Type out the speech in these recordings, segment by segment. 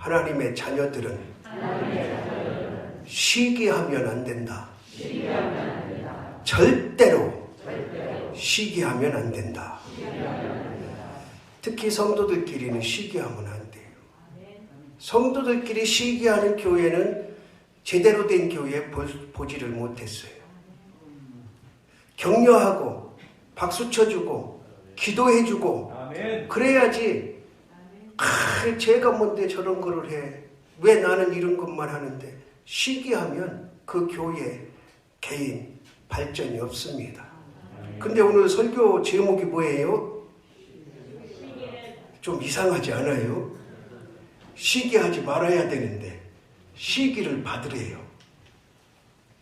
하나님의 자녀들은 시기하면 안 된다. 절대로 시기하면 안 된다. 특히 성도들끼리는 시기하면 안 돼요. 성도들끼리 시기하는 교회는 제대로 된 교회에 보지를 못했어요. 격려하고 박수 쳐주고 기도해주고 그래야지. 제가 뭔데 저런 거를 해. 왜 나는 이런 것만 하는데. 시기하면 그 교회 개인 발전이 없습니다. 근데 오늘 설교 제목이 뭐예요? 좀 이상하지 않아요? 시기하지 말아야 되는데 시기를 받으래요.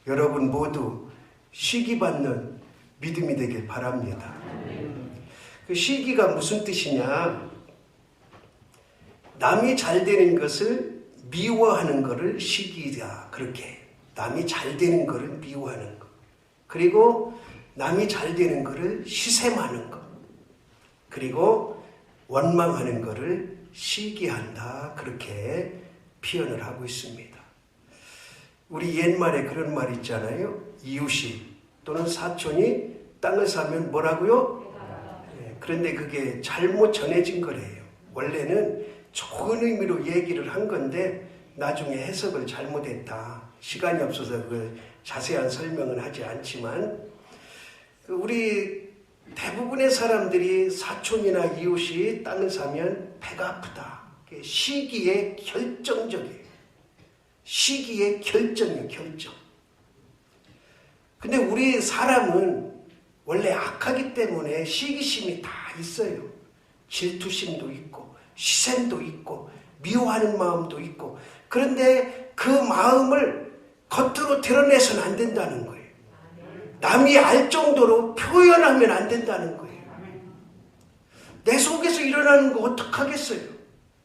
여러분 모두 시기받는 믿음이 되길 바랍니다. 그 시기가 무슨 뜻이냐? 남이 잘 되는 것을 미워하는 것을 시기다. 그렇게 남이 잘 되는 것을 미워하는 것. 그리고 남이 잘 되는 것을 시샘하는 것. 그리고 원망하는 것을 시기한다. 그렇게 표현을 하고 있습니다. 우리 옛말에 그런 말 있잖아요. 이웃이 또는 사촌이 땅을 사면 뭐라고요? 그런데 그게 잘못 전해진 거래요. 원래는 좋은 의미로 얘기를 한 건데 나중에 해석을 잘못했다. 시간이 없어서 그 자세한 설명은 하지 않지만 우리 대부분의 사람들이 사촌이나 이웃이 땅을 사면 배가 아프다. 시기에 결정적이에요. 시기에 결정이에요. 결정. 근데 우리 사람은 원래 악하기 때문에 시기심이 다 있어요. 질투심도 있고 시샘도 있고 미워하는 마음도 있고. 그런데 그 마음을 겉으로 드러내서는 안 된다는 거예요. 남이 알 정도로 표현하면 안 된다는 거예요. 내 속에서 일어나는 거 어떡하겠어요?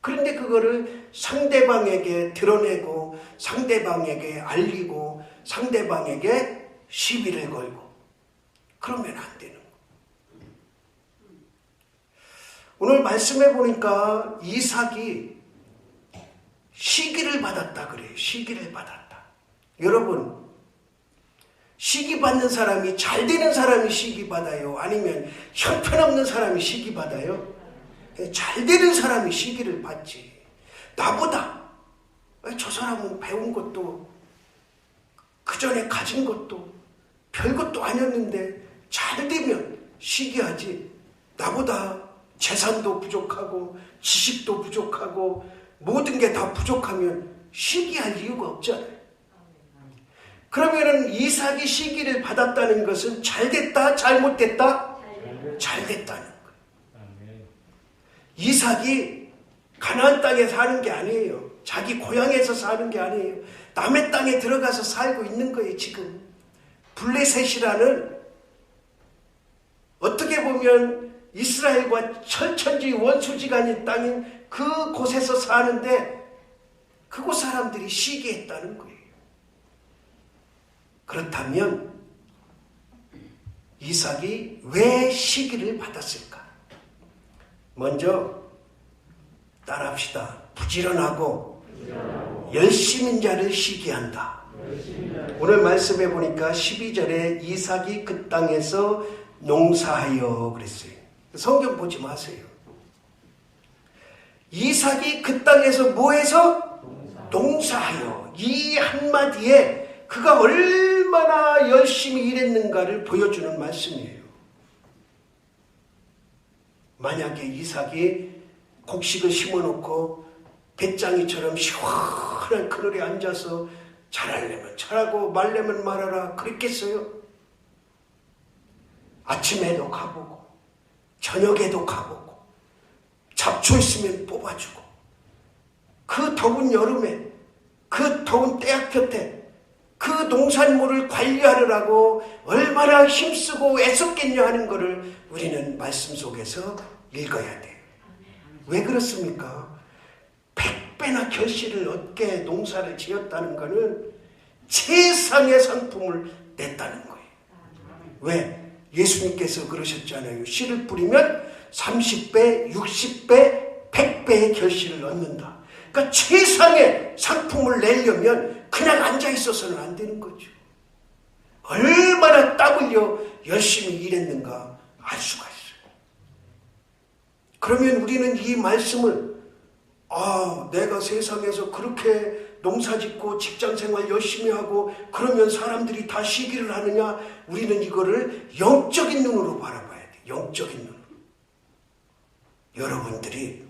그런데 그거를 상대방에게 드러내고 상대방에게 알리고 상대방에게 시비를 걸고 그러면 안 되는 거예요. 오늘 말씀해 보니까 이삭이 시기를 받았다 그래요. 시기를 받았다. 여러분, 시기 받는 사람이 잘 되는 사람이 시기 받아요? 아니면 형편없는 사람이 시기 받아요? 잘 되는 사람이 시기를 받지. 나보다 저 사람은 배운 것도 그 전에 가진 것도 별것도 아니었는데 잘 되면 시기하지. 나보다 재산도 부족하고 지식도 부족하고 모든 게 다 부족하면 시기할 이유가 없잖아요. 그러면은 이삭이 시기를 받았다는 것은 잘 됐다, 잘못됐다? 잘 됐다는 거예요. 이삭이 가나안 땅에 사는 게 아니에요. 자기 고향에서 사는 게 아니에요. 남의 땅에 들어가서 살고 있는 거예요. 지금 블레셋이라는 어떻게 보면 이스라엘과 철천지 원수지간인 땅인 그 곳에서 사는데 그곳 사람들이 시기했다는 거예요. 그렇다면 이삭이 왜 시기를 받았을까? 먼저 따라합시다. 부지런하고 열심인 자를 시기한다. 오늘 말씀해 보니까 12절에 이삭이 그 땅에서 농사하여 그랬어요. 성경 보지 마세요. 이삭이 그 땅에서 뭐해서? 농사하여. 이 한마디에 그가 얼마나 열심히 일했는가를 보여주는 말씀이에요. 만약에 이삭이 곡식을 심어놓고 배짱이처럼 시원한 그늘에 앉아서 잘하려면 잘하고 말려면 말하라 그랬겠어요? 아침에도 가보고 저녁에도 가보고 잡초 있으면 뽑아주고 그 더운 여름에 그 더운 때약 곁에 그 농산물을 관리하느라고 얼마나 힘쓰고 애썼겠냐 하는 것을 우리는 말씀 속에서 읽어야 돼요. 왜 그렇습니까? 100배나 결실을 얻게 농사를 지었다는 것은 최상의 상품을 냈다는 거예요. 왜? 예수님께서 그러셨잖아요. 씨를 뿌리면 30배, 60배, 100배의 결실을 얻는다. 그러니까 최상의 상품을 내려면 그냥 앉아 있어서는 안 되는 거죠. 얼마나 땀 흘려 열심히 일했는가 알 수가 있어요. 그러면 우리는 이 말씀을 내가 세상에서 그렇게 농사짓고 직장생활 열심히 하고 그러면 사람들이 다 시기를 하느냐? 우리는 이거를 영적인 눈으로 바라봐야 돼요. 영적인 눈으로. 여러분들이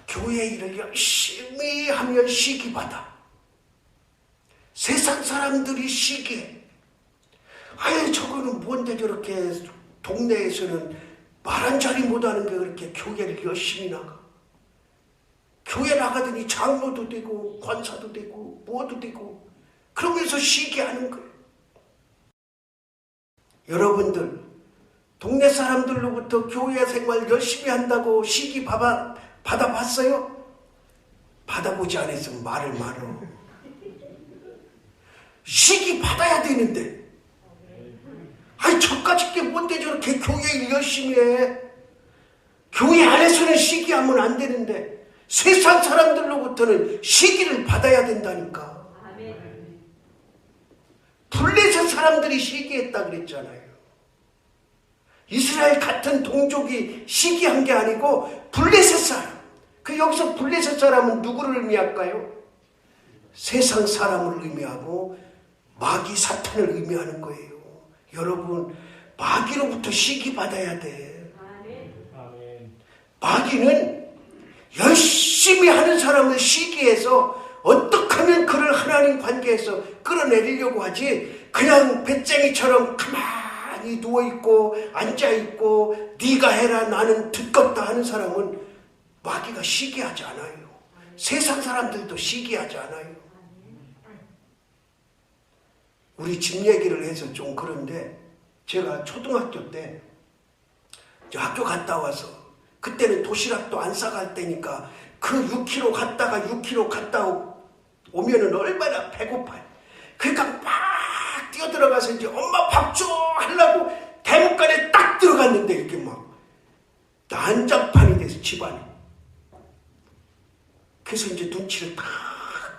교회 일을 열심히 하면 시기받아. 세상 사람들이 시기해. 저거는 뭔데 저렇게 동네에서는 말 한 자리 못하는 게 그렇게 교회를 열심히 나가. 교회 나가더니 장로도 되고 권사도 되고 뭐도 되고 그러면서 시기하는 거예요. 여러분들 동네 사람들로부터 교회 생활 열심히 한다고 시기 받아봤어요? 받아보지 않았으면 말을 말어. 시기 받아야 되는데 저까짓 게 뭔데 저렇게 교회 일 열심히 해. 교회 안에서는 시기하면 안 되는데 세상 사람들로부터는 시기를 받아야 된다니까. 블레셋 사람들이 시기했다 그랬잖아요. 이스라엘 같은 동족이 시기한 게 아니고 블레셋 사람. 여기서 블레셋 사람은 누구를 의미할까요? 세상 사람을 의미하고 마귀 사탄을 의미하는 거예요. 여러분 마귀로부터 시기 받아야 돼. 마귀는 열심히 하는 사람을 시기해서 어떻게 하면 그를 하나님 관계에서 끌어내리려고 하지, 그냥 배짱이처럼 가만히 누워있고 앉아있고 네가 해라 나는 듣겠다 하는 사람은 마귀가 시기하지 않아요. 세상 사람들도 시기하지 않아요. 우리 집 얘기를 해서 좀 그런데, 제가 초등학교 때 학교 갔다 와서, 그때는 도시락도 안 싸갈 때니까 그 6km 갔다가 6km 갔다 오면은 얼마나 배고파요. 그러니까 막 뛰어들어가서 이제 엄마 밥 줘 하려고 대문간에 딱 들어갔는데 이렇게 막 난장판이 돼서 집안이. 그래서 이제 눈치를 딱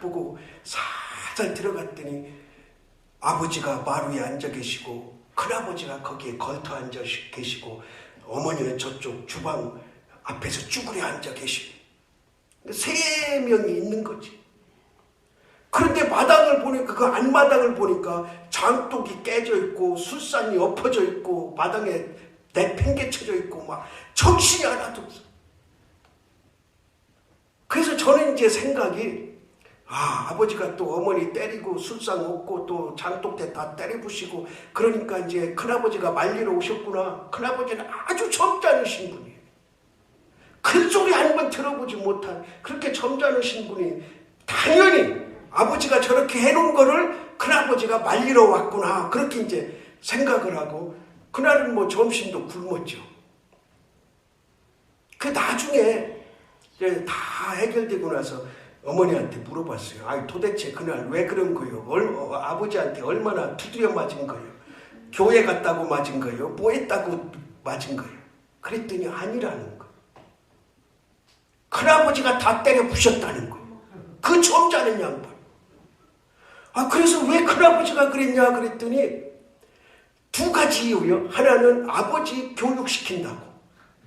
보고 살살 들어갔더니 아버지가 마루에 앉아 계시고 큰아버지가 거기에 걸터 앉아 계시고 어머니는 저쪽 주방 앞에서 쭈그려 앉아 계시고 3명이 있는 거지. 그런데 마당을 보니까, 그 안마당을 보니까 장독이 깨져 있고 술상이 엎어져 있고 마당에 내팽개쳐져 있고 막 정신이 하나도 없어. 그래서 저는 이제 생각이, 아버지가 또 어머니 때리고 술상 없고 또 장독대 다 때려부시고 그러니까 이제 큰아버지가 말리러 오셨구나. 큰아버지는 아주 점잖으신 분이에요. 큰 소리 한 번 들어보지 못한 그렇게 점잖으신 분이 당연히 아버지가 저렇게 해놓은 거를 큰아버지가 말리러 왔구나. 그렇게 이제 생각을 하고 그날은 뭐 점심도 굶었죠. 그 나중에 이제 다 해결되고 나서 어머니한테 물어봤어요. 도대체 그날 왜 그런 거예요? 아버지한테 얼마나 두드려 맞은 거예요? 교회 갔다고 맞은 거예요? 뭐 했다고 맞은 거예요? 그랬더니 아니라는 거예요. 큰아버지가 다 때려 부셨다는 거예요. 그 점잖은 양반. 그래서 왜 큰아버지가 그랬냐 그랬더니 2가지 이유요. 하나는 아버지 교육시킨다고.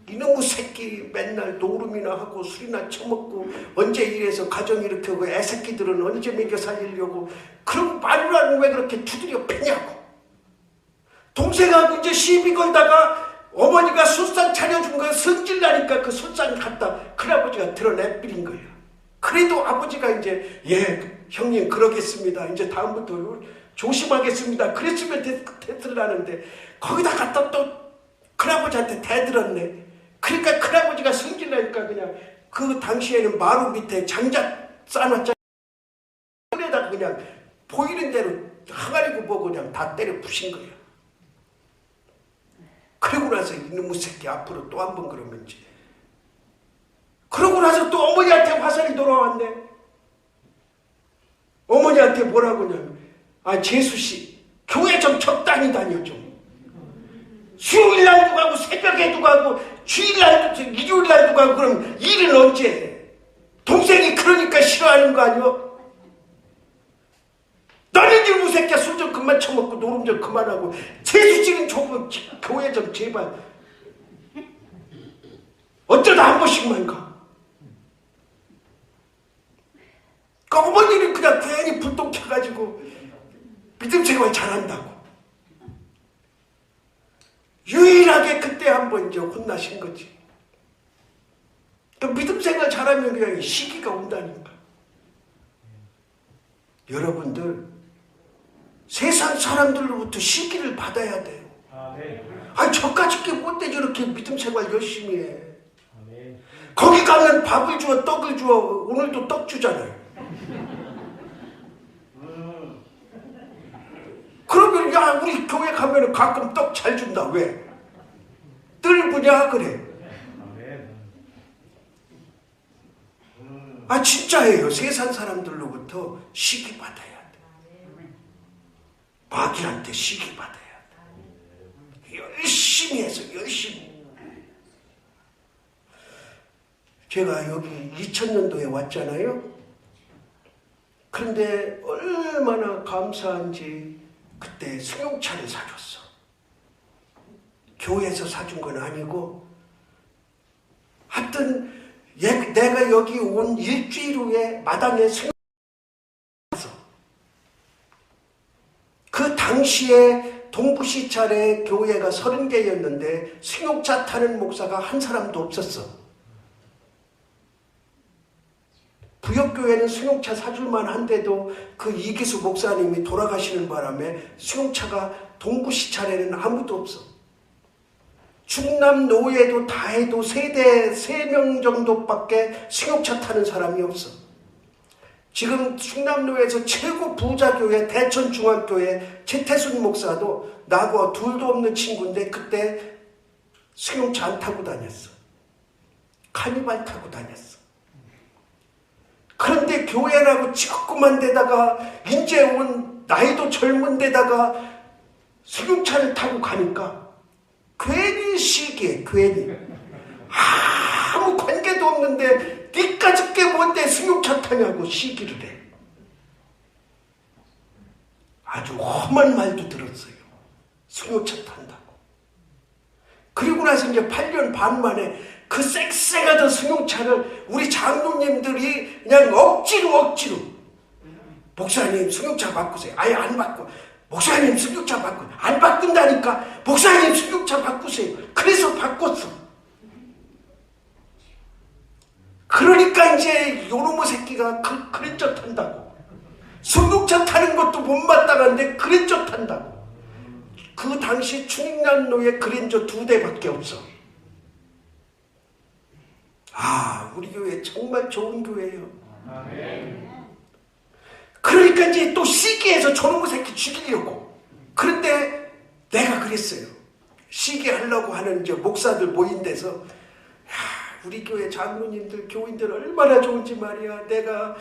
이놈의 새끼 맨날 노름이나 하고 술이나 처먹고 언제 이래서 가정 일으키고 애새끼들은 언제 먹여 살리려고 그런 말을 하는 왜 그렇게 두드려 패냐고. 동생하고 이제 시비 걸다가 어머니가 술상 차려준 거 성질나니까 그 술상 갖다 큰아버지가 드러내버린 거예요. 그래도 아버지가 이제 형님 그러겠습니다. 이제 다음부터 조심하겠습니다. 그랬으면 됐으려는데 거기다 갖다 또 큰아버지한테 대들었네. 그러니까 큰아버지가 성질나니까 그냥 그 당시에는 마루 밑에 장작 쌓아놨잖아요. 그래다가 그냥 보이는 대로 항아리고 보고 그냥 다 때려 부신 거예요. 그러고 나서 이놈의 새끼 앞으로 또 한 번 그러면 이제. 그러고 나서 또 어머니한테 화살이 돌아왔네. 어머니한테 뭐라고 하냐면, 재수씨 교회 좀 적당히 다녀 좀. 수요일날도 가고 새벽에도 가고 주일날도 일요일날도 가고 그럼 일은 언제 해? 동생이 그러니까 싫어하는 거 아니오? 너는 이 무새끼야 술 좀 그만 처먹고 노름 좀 그만하고 세수찌는 조금 교회 좀 제발 어쩌다 한 번씩만 가. 그 어머니는 그냥 괜히 불똥 켜가지고 믿음 생활 잘한다고. 유일하게 그때 한 번 이제 혼나신 거지. 그 믿음 생활 잘하면 그냥 시기가 온다니까. 여러분들 세상 사람들로부터 시기를 받아야 돼요. 아니 저까짓 게 뭔데 저렇게 믿음 생활 열심히 해. 거기 가면 밥을 주어 떡을 주어. 오늘도 떡 주잖아요. 그러면 야 우리 교회 가면 가끔 떡 잘 준다. 왜? 뜰부냐 그래. 아 진짜예요. 세상 사람들로부터 시기 받아야 돼. 마귀한테 시기 받아야 돼. 열심히 해서 열심히. 제가 여기 2000년도에 왔잖아요. 그런데 얼마나 감사한지 그때 승용차를 사줬어. 교회에서 사준 건 아니고 하여튼 내가 여기 온 일주일 후에 마당에 승용차 샀어. 그 당시에 동부시 차례 교회가 30개였는데 승용차 타는 목사가 한 사람도 없었어. 부역교회는 승용차 사줄만 한데도 그 이기수 목사님이 돌아가시는 바람에 승용차가 동부시 차례는 아무도 없어. 충남 노예도 다 해도 세대 3명 정도밖에 승용차 타는 사람이 없어. 지금 충남노예에서 최고 부자 교회 대천중앙교회 최태순 목사도 나하고 둘도 없는 친구인데 그때 승용차 안 타고 다녔어. 카니발 타고 다녔어. 그런데 교회라고 조그만 데다가 이제 온 나이도 젊은 데다가 승용차를 타고 가니까 괜히 시기해. 괜히 아무 관계도 없는데 니까짓 게 뭔데 승용차 타냐고 시기를 해. 아주 험한 말도 들었어요. 승용차 탄다고. 그리고 나서 이제 8년 반 만에 그 쌩쌩하던 승용차를 우리 장로님들이 그냥 억지로 목사님 승용차 바꾸세요. 아예 안 바꿔. 목사님 승용차 바꿔. 안 바꾼다니까. 목사님 승용차 바꾸세요. 그래서 바꿨어. 그러니까 이제 요놈의 새끼가 그랜저 탄다고. 승용차 타는 것도 못 마땅한데 그랜저 탄다고. 그 당시 충남로에 그랜저 2대밖에 없어. 아, 우리 교회 정말 좋은 교회예요. 그러니까 이제 또 시기해서 저놈의 새끼 죽이려고. 그런데 내가 그랬어요. 시기하려고 하는 이제 목사들 모인 데서 야, 우리 교회 장로님들 교인들 얼마나 좋은지 말이야. 내가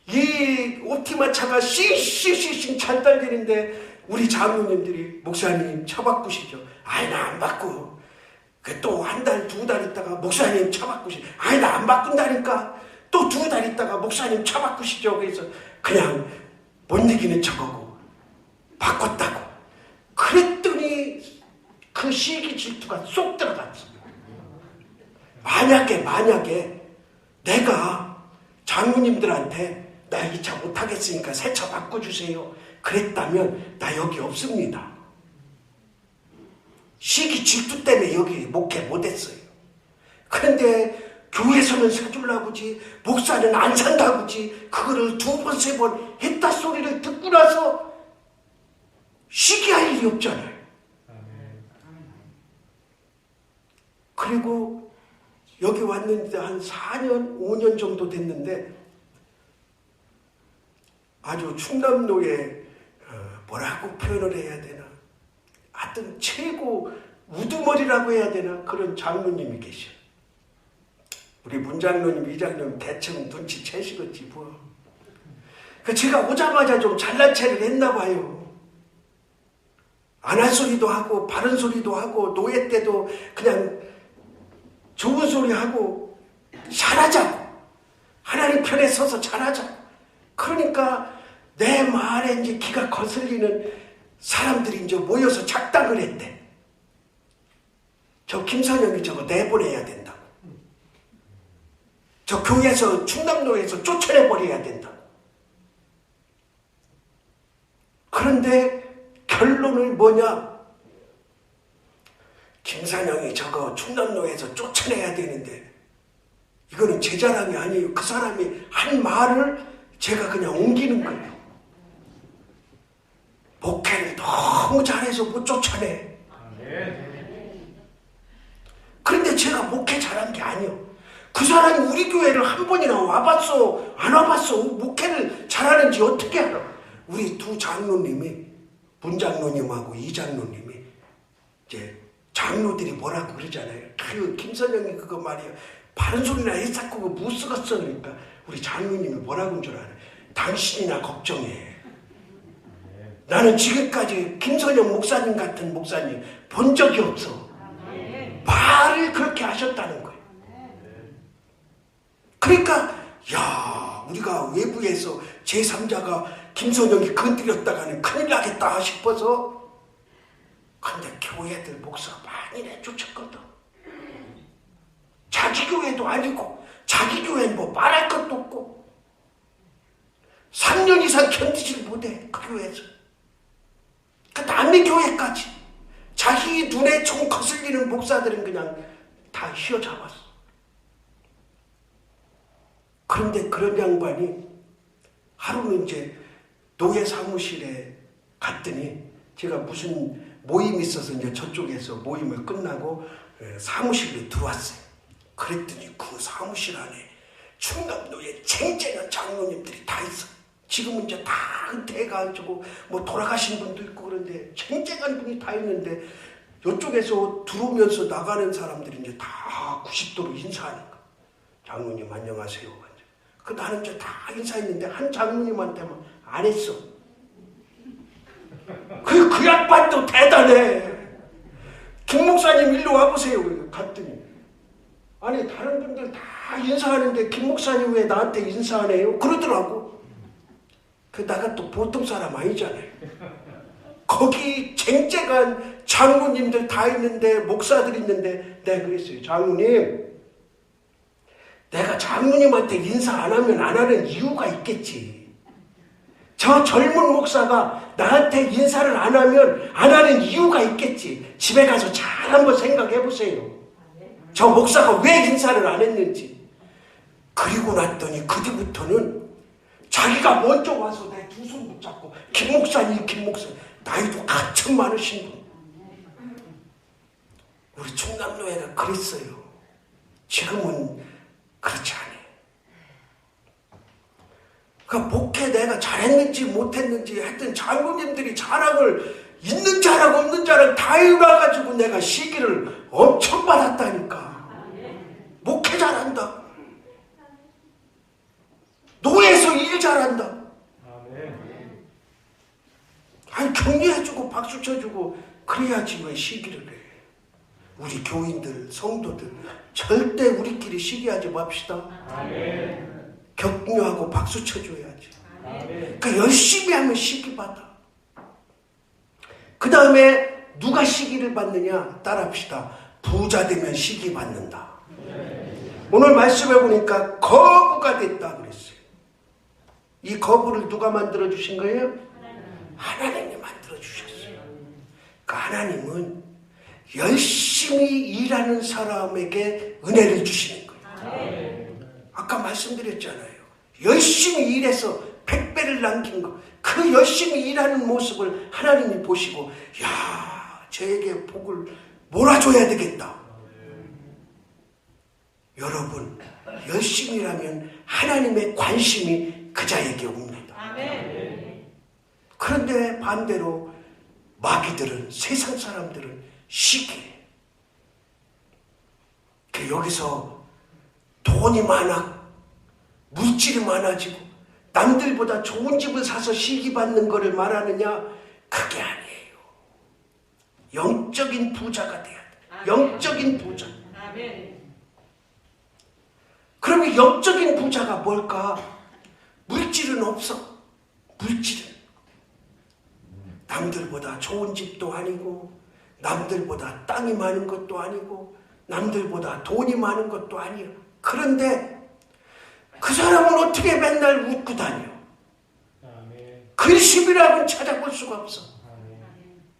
이 옵티마 차가 씩씩씩씩 잘 달리는데 우리 장로님들이 목사님 차 바꾸시죠. 아이 나 안 바꾸. 또 한 달, 2달 있다가 목사님 차 바꾸시죠. 아니 나 안 바꾼다니까. 또 2달 있다가 목사님 차 바꾸시죠. 그래서 그냥 못 이기는 척하고 바꿨다고. 그랬더니 그 시기 질투가 쏙 들어갔어. 만약에 내가 장로님들한테 나 이 차 못하겠으니까 새 차 바꿔주세요 그랬다면 나 여기 없습니다. 시기 질투 때문에 여기 목회 못했어요. 그런데 교회에서는 사주려고지 목사는 안 산다고지 그거를 2번 3번 했다 소리를 듣고 나서 시기할 일이 없잖아요. 그리고 여기 왔는데 한 4년 5년 정도 됐는데 아주 충남로에 뭐라고 표현을 해야 되나 하여튼 최고 우두머리라고 해야 되나 그런 장로님이 계셔. 우리 문장로님, 이장로님 대충 눈치채시겠지 뭐. 그 제가 오자마자 좀 잘난 체를 했나 봐요. 안 할 소리도 하고 바른 소리도 하고 노예 때도 그냥 좋은 소리 하고 잘하자고 하나님 편에 서서 잘하자. 그러니까 내 말에 이제 기가 거슬리는 사람들이 이제 모여서 작당을 했대. 저 김선영이 저거 내보내야 된다고. 저 교회에서 충남로에서 쫓아내버려야 된다고. 그런데 결론은 뭐냐? 김선영이 저거 충남로에서 쫓아내야 되는데 이거는 제 자랑이 아니에요. 그 사람이 한 말을 제가 그냥 옮기는 거예요. 목회를 너무 잘해서 못 쫓아내. 그런데 제가 목회 잘한 게 아니에요. 그 사람이 우리 교회를 한 번이나 와봤어? 안 와봤어? 목회를 잘하는지 어떻게 알아? 우리 두 장로님이, 문장로님하고 이장로님이 이제 장로들이 뭐라고 그러잖아요. 그 김선영이 그거 말이야. 바른 소리나 했었고 그거 못 쓰겠어. 그러니까 우리 장로님이 뭐라고 한 줄 알아? 당신이나 걱정해. 나는 지금까지 김선영 목사님 같은 목사님 본 적이 없어. 말을 그렇게 하셨다는 거예요. 그러니까 야, 우리가 외부에서 제3자가 김선영이 건드렸다가는 큰일 나겠다 싶어서 근데 교회들 목사가 많이 내쫓았거든. 자기 교회도 아니고 자기 교회는 뭐 말할 것도 없고 3년 이상 견디질 못해. 그 교회에서 그 남의 교회까지 자기 눈에 총 거슬리는 목사들은 그냥 다 휘어잡았어. 그런데 그런 양반이 하루는 이제 노예 사무실에 갔더니 제가 무슨 모임이 있어서 이제 저쪽에서 모임을 끝나고 사무실로 들어왔어요. 그랬더니 그 사무실 안에 충남노예 쟁쟁한 장로님들이 다 있어. 지금은 이제 다 은퇴해가지고 뭐 돌아가신 분도 있고 그런데 쟁쟁한 분이 다 있는데 이쪽에서 들어오면서 나가는 사람들이 이제 다 90도로 인사하는 거야. 장로님 안녕하세요. 그 나는 이제 다 인사했는데 한 장로님한테만 안 했어. 그 양반도 대단해. 김 목사님 일로 와보세요. 갔더니 아니 다른 분들 다 인사하는데 김 목사님 왜 나한테 인사 안 해요? 그러더라고. 그 나가 또 보통 사람 아니잖아요. 거기 쟁쟁한 장로님들 다 있는데 목사들 있는데 내가 그랬어요. 장로님, 내가 장로님한테 인사 안 하면 안 하는 이유가 있겠지. 저 젊은 목사가 나한테 인사를 안 하면 안 하는 이유가 있겠지. 집에 가서 잘 한번 생각해 보세요. 저 목사가 왜 인사를 안 했는지. 그리고 났더니 그 뒤부터는 자기가 먼저 와서 내 두 손 붙잡고 김 목사님, 김 목사님. 나이도 한참 많으신 분. 우리 충남노예가 그랬어요. 지금은 그렇지 않아요. 그러니까 목회 내가 잘했는지 못했는지 하여튼 장로님들이 자랑을 있는 자랑 없는 자랑 다 해놔가지고 내가 시기를 엄청 받았다니까. 목회 잘한다. 노예에서 일 잘한다. 아니 격려해주고 박수 쳐주고 그래야지 왜 시기를 해. 우리 교인들 성도들 절대 우리끼리 시기하지 맙시다. 격려하고 박수 쳐줘야지. 그러니까 열심히 하면 시기 받아. 그 다음에 누가 시기를 받느냐 따라합시다. 부자 되면 시기 받는다. 오늘 말씀해 보니까 거부가 됐다 그랬어요. 이 거부를 누가 만들어 주신 거예요? 하나님이 만들어 주셨어요. 그 하나님은 열심히 일하는 사람에게 은혜를 주시는 거예요. 아까 말씀드렸잖아요. 열심히 일해서 100배를 남긴 거. 그 열심히 일하는 모습을 하나님이 보시고 야, 쟤에게 복을 몰아줘야 되겠다. 여러분, 열심히 일하면 하나님의 관심이 그 자에게 옵니다. 그런데 반대로 마귀들은, 세상 사람들은 시기해. 여기서 돈이 많아, 물질이 많아지고 남들보다 좋은 집을 사서 시기받는 것을 말하느냐? 그게 아니에요. 영적인 부자가 돼야 돼. 영적인 부자. 그러면 영적인 부자가 뭘까? 물질은 없어. 물질은. 남들보다 좋은 집도 아니고, 남들보다 땅이 많은 것도 아니고, 남들보다 돈이 많은 것도 아니야. 그런데 그 사람은 어떻게 맨날 웃고 다녀? 근심이라고는 찾아볼 수가 없어.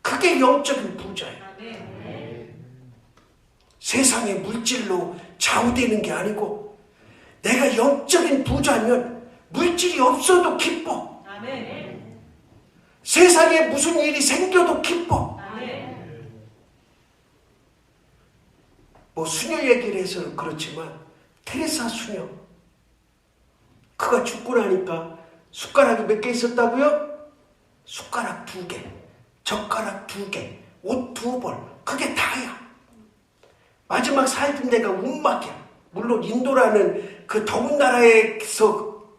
그게 영적인 부자야. 세상의 물질로 좌우되는 게 아니고, 내가 영적인 부자면 물질이 없어도 기뻐. 세상에 무슨 일이 생겨도 기뻐. 뭐 수녀 얘기를 해서 그렇지만 테레사 수녀, 그가 죽고 나니까 숟가락이 몇 개 있었다고요? 숟가락 2개, 젓가락 2개, 옷 2벌, 그게 다야. 마지막 살던 데가 운막이야. 물론 인도라는 그 더운 나라에서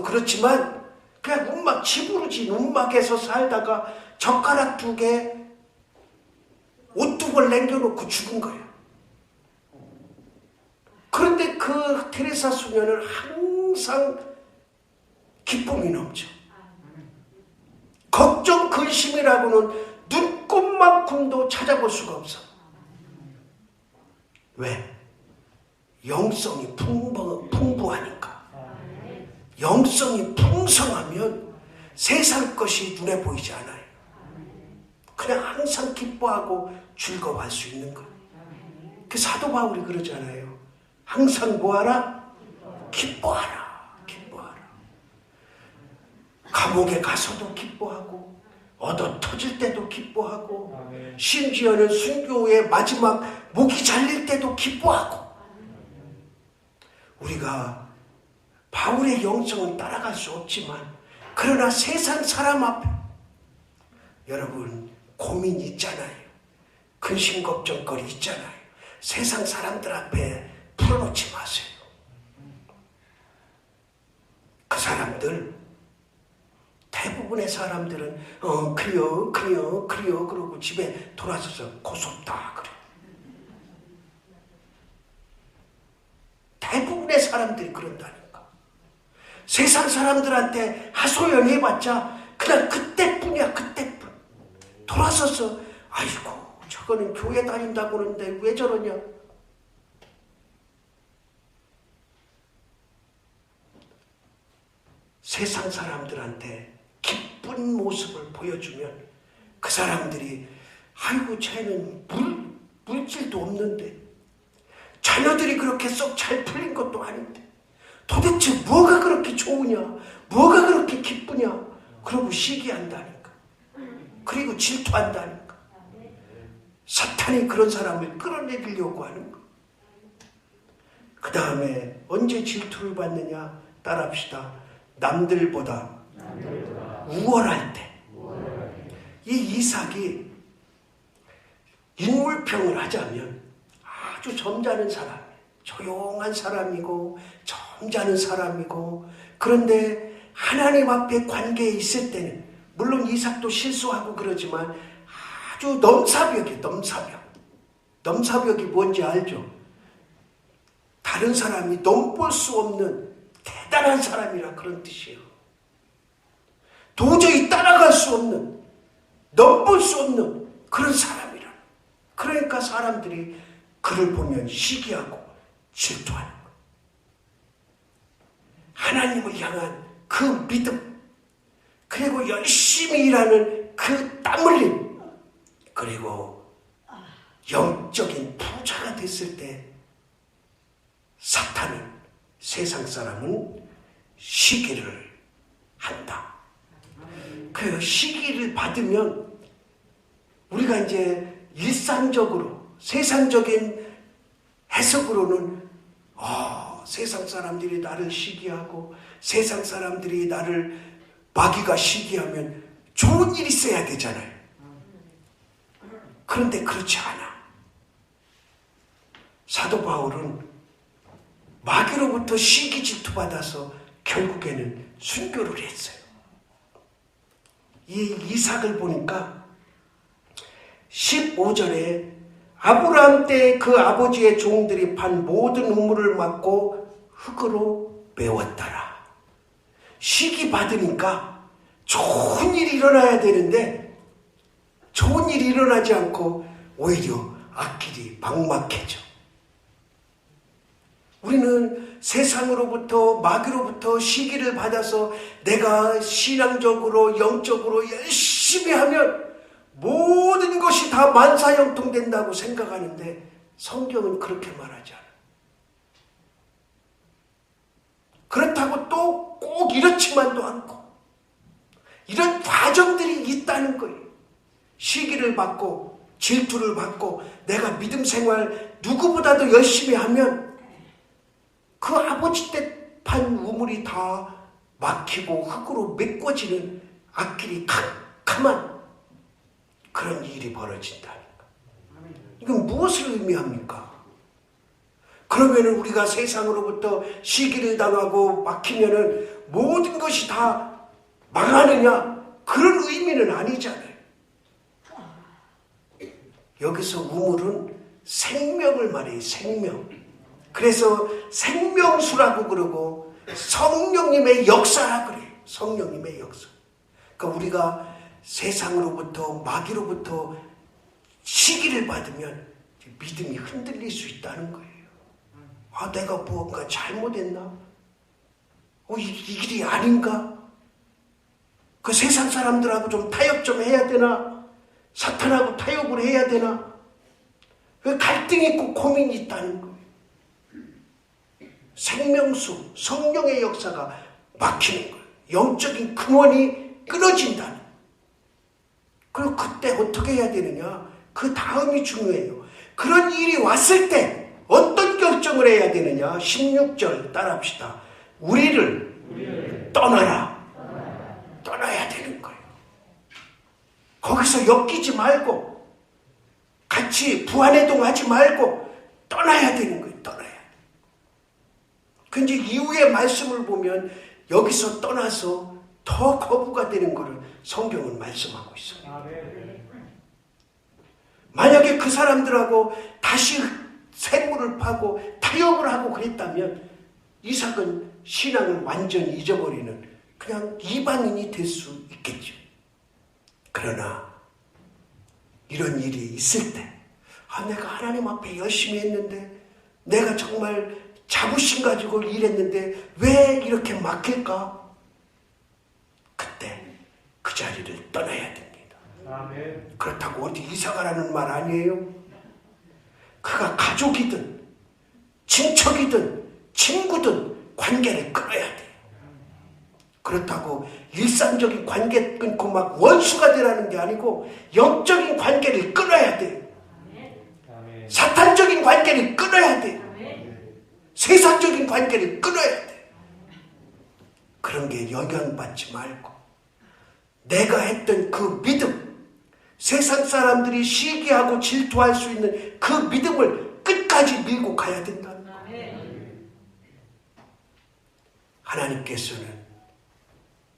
그렇지만 그냥 운막, 집으로 진 운막에서 살다가 젓가락 2개, 옷 2벌 남겨놓고 죽은 거야. 그런데 그 테레사 수녀는 항상 기쁨이 넘쳐. 걱정, 근심이라고는 눈꼽만큼도 찾아볼 수가 없어. 왜? 영성이 풍부하니까. 영성이 풍성하면 세상 것이 눈에 보이지 않아요. 그냥 항상 기뻐하고 즐거워할 수 있는 거예요. 그 사도 바울이 그러잖아요. 항상 뭐하라? 기뻐하라. 기뻐하라. 감옥에 가서도 기뻐하고, 얻어 터질 때도 기뻐하고, 심지어는 순교의 마지막 목이 잘릴 때도 기뻐하고. 우리가 바울의 영성을 따라갈 수 없지만, 그러나 세상 사람 앞에 여러분 고민 있잖아요. 근심 걱정거리 있잖아요. 세상 사람들 앞에 풀어놓지 마세요. 그 사람들, 대부분의 사람들은 그래요 그러고 집에 돌아서서 고속다 그래. 대부분의 사람들이 그런다니까. 세상 사람들한테 하소연해봤자 그냥 그때뿐이야. 그때뿐. 돌아서서 아이고 저거는 교회 다닌다고 그러는데 왜 저러냐. 세상 사람들한테 기쁜 모습을 보여주면 그 사람들이 아이고 쟤는 물질도 없는데, 자녀들이 그렇게 썩 잘 풀린 것도 아닌데 도대체 뭐가 그렇게 좋으냐, 뭐가 그렇게 기쁘냐, 그러고 시기한다니까. 그리고 질투한다니까. 사탄이 그런 사람을 끌어내리려고 하는 거. 그 다음에 언제 질투를 받느냐, 따라합시다. 남들보다 우월할 때. 이 이삭이 인물평을 하자면 아주 점잖은 사람, 조용한 사람이고 점잖은 사람이고, 그런데 하나님 앞에 관계에 있을 때는 물론 이삭도 실수하고 그러지만 아주 넘사벽이에요. 넘사벽이 뭔지 알죠? 다른 사람이 넘볼 수 없는 대단한 사람이라 그런 뜻이에요. 도저히 따라갈 수 없는, 넘볼 수 없는 그런 사람이라. 그러니까 사람들이 그를 보면 시기하고 질투하는 거예요. 하나님을 향한 그 믿음, 그리고 열심히 일하는 그 땀 흘림, 그리고 영적인 부자가 됐을 때 사탄은, 세상 사람은 시기를 한다. 그 시기를 받으면 우리가 이제 일상적으로, 세상적인 해석으로는 세상 사람들이 나를 시기하고 세상 사람들이 나를, 마귀가 시기하면 좋은 일이 있어야 되잖아요. 그런데 그렇지 않아. 사도 바울은 마귀로부터 시기 질투받아서 결국에는 순교를 했어요. 이 이삭을 보니까 15절에 아브라함 때 그 아버지의 종들이 판 모든 우물을 막고 흙으로 메웠더라. 시기 받으니까 좋은 일이 일어나야 되는데 좋은 일이 일어나지 않고 오히려 앞길이 막막해져. 우리는 세상으로부터 마귀로부터 시기를 받아서 내가 신앙적으로 영적으로 열심히 하면 모든 것이 다 만사형통된다고 생각하는데 성경은 그렇게 말하지 않아요. 그렇다고 또 꼭 이렇지만도 않고 이런 과정들이 있다는 거예요. 시기를 받고 질투를 받고 내가 믿음 생활 누구보다도 열심히 하면 그 아버지 때 판 우물이 다 막히고 흙으로 메꿔지는 앞길이 캄캄한 그런 일이 벌어진다니까. 이건 무엇을 의미합니까? 그러면은 우리가 세상으로부터 시기를 당하고 막히면은 모든 것이 다 망하느냐? 그런 의미는 아니잖아요. 여기서 우물은 생명을 말해요. 생명. 그래서 생명수라고 그러고 성령님의 역사라 그래요. 성령님의 역사. 그러니까 우리가 세상으로부터 마귀로부터 시기를 받으면 믿음이 흔들릴 수 있다는 거예요. 아, 내가 뭔가 잘못했나? 이 길이 아닌가? 그 세상 사람들하고 좀 타협 좀 해야 되나? 사탄하고 타협을 해야 되나? 왜 갈등이 있고 고민이 있다는 거예요. 생명수, 성령의 역사가 막히는 거예요. 영적인 근원이 끊어진다는 거예요. 그리고 그때 어떻게 해야 되느냐? 그 다음이 중요해요. 그런 일이 왔을 때 어떤 결정을 해야 되느냐? 16절 따라합시다. 우리를 떠나라. 떠나야 되는 거예요. 거기서 엮이지 말고 같이 부안해동하지 말고 떠나야 되는 거예요. 떠나야 돼. 그 이제 이후의 말씀을 보면 여기서 떠나서 더 거부가 되는 것을 성경은 말씀하고 있습니다. 만약에 그 사람들하고 다시 생물을 파고 타협을 하고 그랬다면 이삭은 신앙을 완전히 잊어버리는 그냥 이방인이 될 수 있겠죠. 그러나 이런 일이 있을 때 내가 하나님 앞에 열심히 했는데 내가 정말 자부심 가지고 일했는데 왜 이렇게 막힐까? 그때 그 자리를 떠나야 됩니다. 아멘. 그렇다고 어디 이사 가라는 말 아니에요. 그가 가족이든 친척이든 친구든 관계를 끊어야 돼요. 그렇다고 일상적인 관계 끊고 막 원수가 되라는 게 아니고 영적인 관계를 끊어야 돼요. 사탄적인 관계를 끊어야 돼요. 세상적인 관계를 끊어야 돼요. 그런 게 영향받지 말고 내가 했던 그 믿음, 세상 사람들이 시기하고 질투할 수 있는 그 믿음을 끝까지 밀고 가야 된다는 거예요. 하나님께서는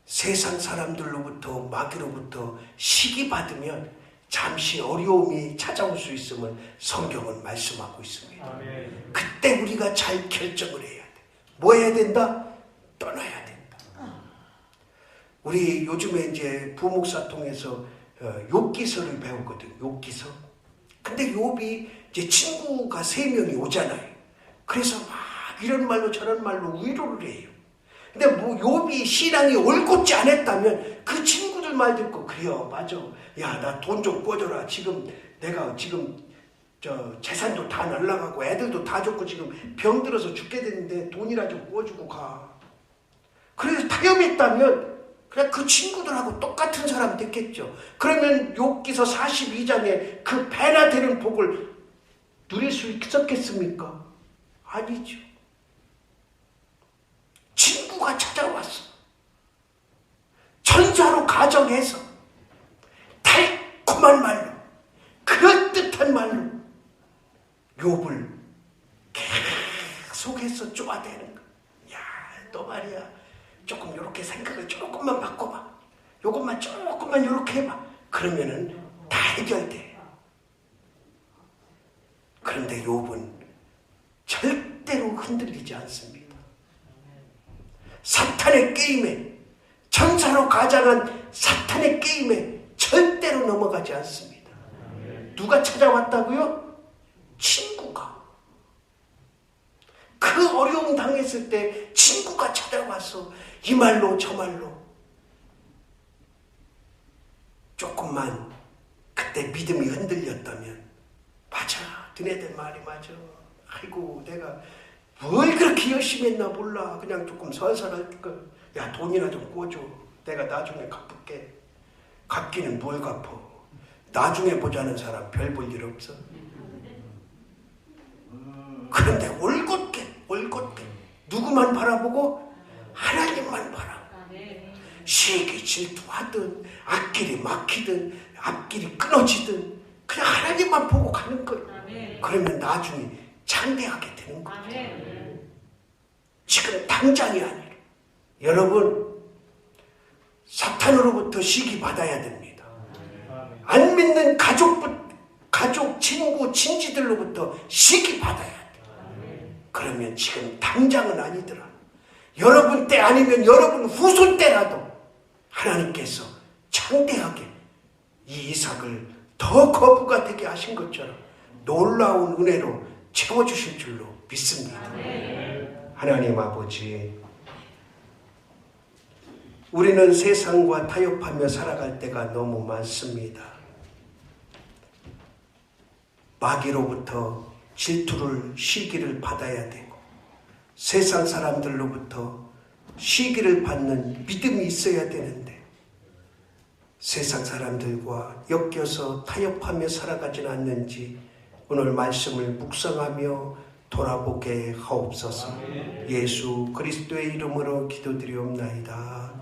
세상 사람들로부터 마귀로부터 시기 받으면 잠시 어려움이 찾아올 수 있음을 성경은 말씀하고 있습니다. 그때 우리가 잘 결정을 해야 돼. 뭐 해야 된다? 떠나야 된다. 우리 요즘에 이제 부목사 통해서 욥기서를 배우거든. 욥기서. 근데 욥이 이제 친구가 3명이 오잖아요. 그래서 막 이런 말로 저런 말로 위로를 해요. 근데 뭐 욥이 신앙이 올곧지 않았다면 그 친구들 말 듣고 그래요, 맞아. 야, 나 돈 좀 꿔줘라. 내가 재산도 다 날라가고 애들도 다 죽고 지금 병들어서 죽게 됐는데 돈이라 좀 꿔주고 가. 그래서 타협했다면 그냥 그 친구들하고 똑같은 사람 됐겠죠. 그러면 욥기서 42장에 그 배나 되는 복을 누릴 수 있었겠습니까? 아니죠. 친구가 찾아왔어. 천사로 가정해서 달콤한 말로 그럴듯한 말로 욥을 계속해서 쪼아대는 거야. 야, 너 말이야. 조금 이렇게 생각을 조금만 바꿔봐. 요것만 조금만 이렇게 해봐. 그러면은 다 해결돼. 그런데 욥은 절대로 흔들리지 않습니다. 사탄의 게임에, 천사로 가장한 사탄의 게임에 절대로 넘어가지 않습니다. 누가 찾아왔다고요? 친구가. 그 어려움 당했을 때 친구가 찾아와서 이 말로 저 말로 조금만 그때 믿음이 흔들렸다면, 맞아, 너네들 말이 맞아. 아이고, 내가 뭘 그렇게 열심히 했나 몰라. 그냥 조금 살살 할 걸. 야, 돈이나 좀 꿔줘. 내가 나중에 갚을게. 갚기는 뭘 갚어. 나중에 보자는 사람 별 볼 일 없어. 그런데 올곧게 누구만 바라보고? 하나님만 바라보고. 시기 질투하든 앞길이 막히든 앞길이 끊어지든 그냥 하나님만 보고 가는 거예요. 그러면 나중에 장대하게 되는 거예요. 지금 당장이 아니라. 여러분, 사탄으로부터 시기 받아야 됩니다. 안 믿는 가족, 친구, 친지들로부터 시기 받아야 돼요. 그러면 지금 당장은 아니더라. 여러분 때 아니면 여러분 후손 때라도 하나님께서 창대하게 이 이삭을 더 거부가 되게 하신 것처럼 놀라운 은혜로 채워주실 줄로 믿습니다. 하나님 아버지, 우리는 세상과 타협하며 살아갈 때가 너무 많습니다. 마귀로부터 질투를, 시기를 받아야 되고, 세상 사람들로부터 시기를 받는 믿음이 있어야 되는데, 세상 사람들과 엮여서 타협하며 살아가진 않는지 오늘 말씀을 묵상하며 돌아보게 하옵소서. 예수 그리스도의 이름으로 기도드리옵나이다.